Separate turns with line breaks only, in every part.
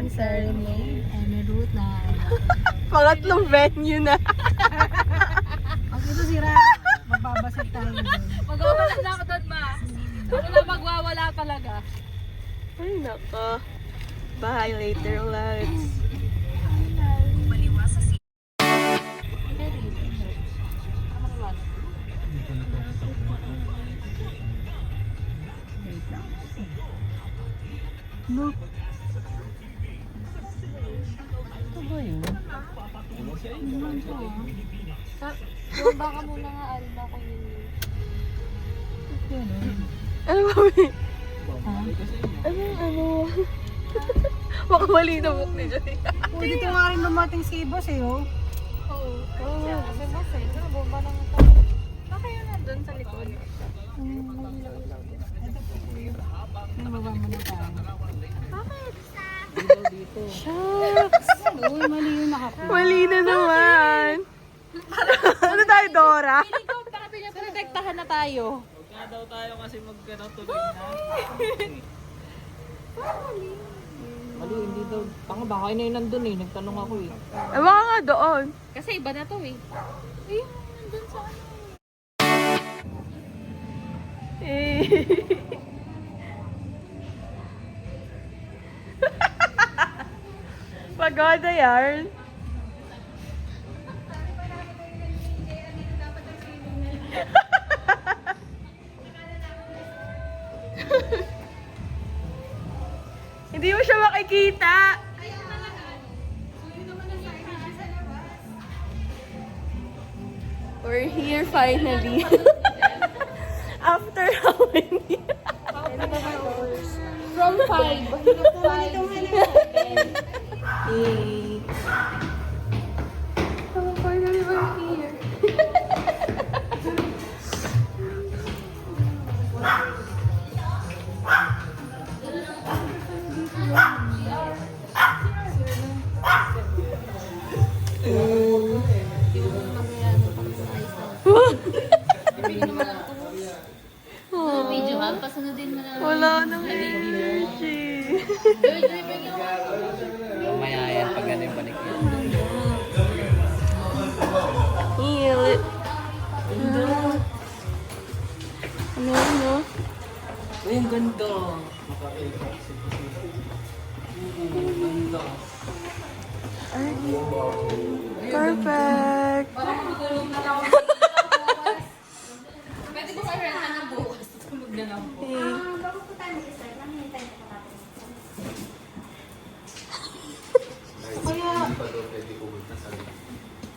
Serenade and a route na.
Pangatlong venue na.
Pag ito sira, magbabasag tayo doon.
Magwawala na ako doon, ma. Ako na magwawala talaga.
Ay, nako. Bye later, lads.
Look.
Ito ba yun?
Baka muna nga, Alba, kung yun.
Ano ba, May? Ano? Baka mali na book ni Joy.
Dito nga rin lumating si boss eh, oh.
Oo. Kasi mas eh, saan bomba na nga baka yun nandun sa likod. Mag-ilaw-ilaw din.
Nababa mo na tayo.
Bakit?
Shucks!
Uy, mali yung nakapo.
Mali na naman. Ano tayo, Dora?
Hindi ko, baka pinaprotektahan na tayo.
Kaya daw tayo kasi magtuloy na. Mali, hindi daw. Tanga, baka yun na yun nandun eh. Nagtanong ako eh.
Eh, baka nga doon.
Kasi iba na to eh. Ayun, nandun sa ano.
Eh. Pagoda yarn. Hindi mo siya makikita. We're here finally. After how many?
From 5.
Hey. Oh, finally we're here.
Video ha, pasunodin mo na.
Wala nang energy.
Mamaya yan pag ano yung balik yun.
Heal it. Ano?
Uy, ang ganda.
Perfect.
Pwede ko kayo renta ng bukas. Tulog na lang po.
Hey.
Bago po tayo mag-start, lang hintayin po natin.
Kaya,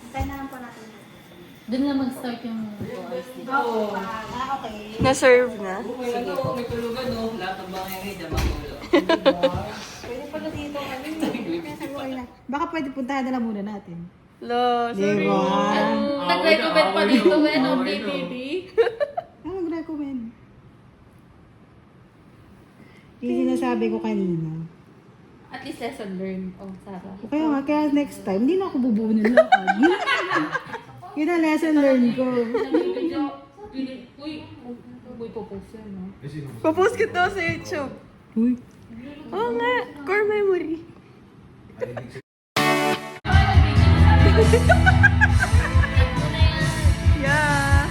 Hintayin na lang po natin.
Doon na mag-start yung bukas.
oo. Okay.
Na-serve na.
Sige po. May tulugan no. Lahat ng bangay ngayon dyan matulog.
Pwede pala dito kami. Nasa buhay na. Baka pwede puntahan na lang muna natin.
Lo, sorry.
Diba?
Nag-recommend pa dito when on TTD.
Ano mag-recommend? Yung sinasabi ko kanina.
At least lesson learned. Oh, Sarah.
Kaya nga, kaya next time, hindi na ako bubuo ng lakad. Yun ang lesson learned ko.
Uy, popost yan, no?
Papost ko to sa YouTube.
Uy.
Oo nga, core memory. Yeah.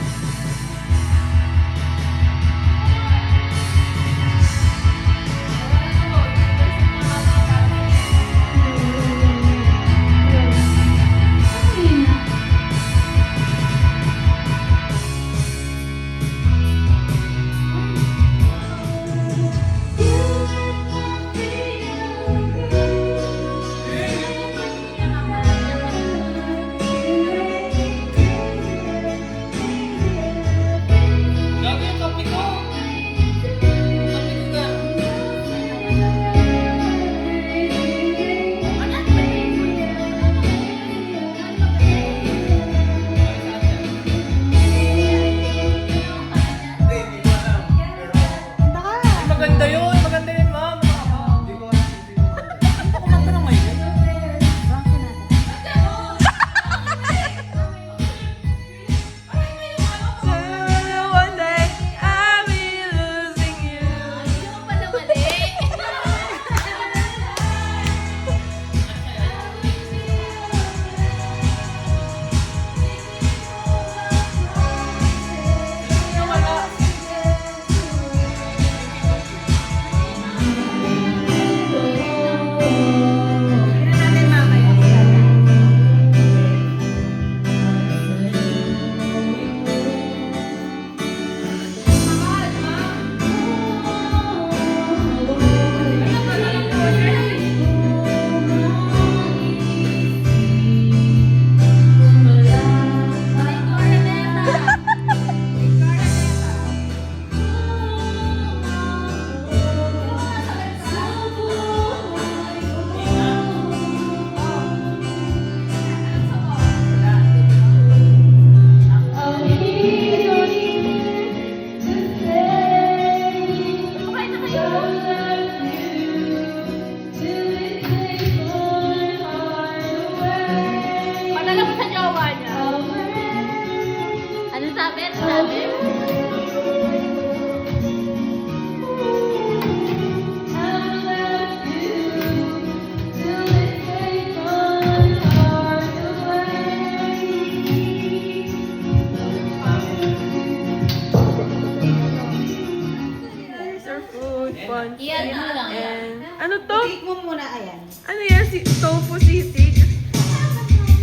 mo muna, ayan.
Ano yan? Tofu sisig?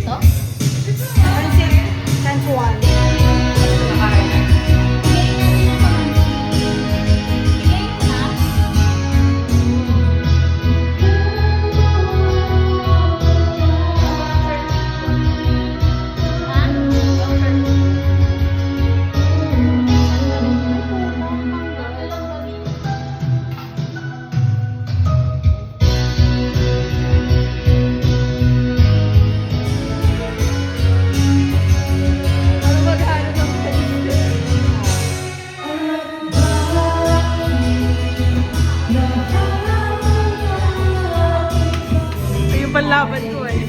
Ito? Pancit Sanchuan.
Yung panlaban ko eh.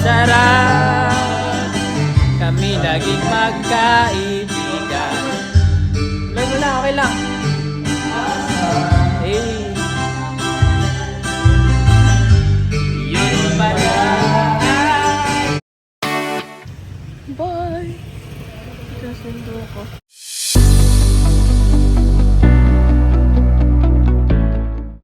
Sarap kami naging magkaibigan. Wala, okay lang. Hey. Yun pala.
Bye! Kasundo ko.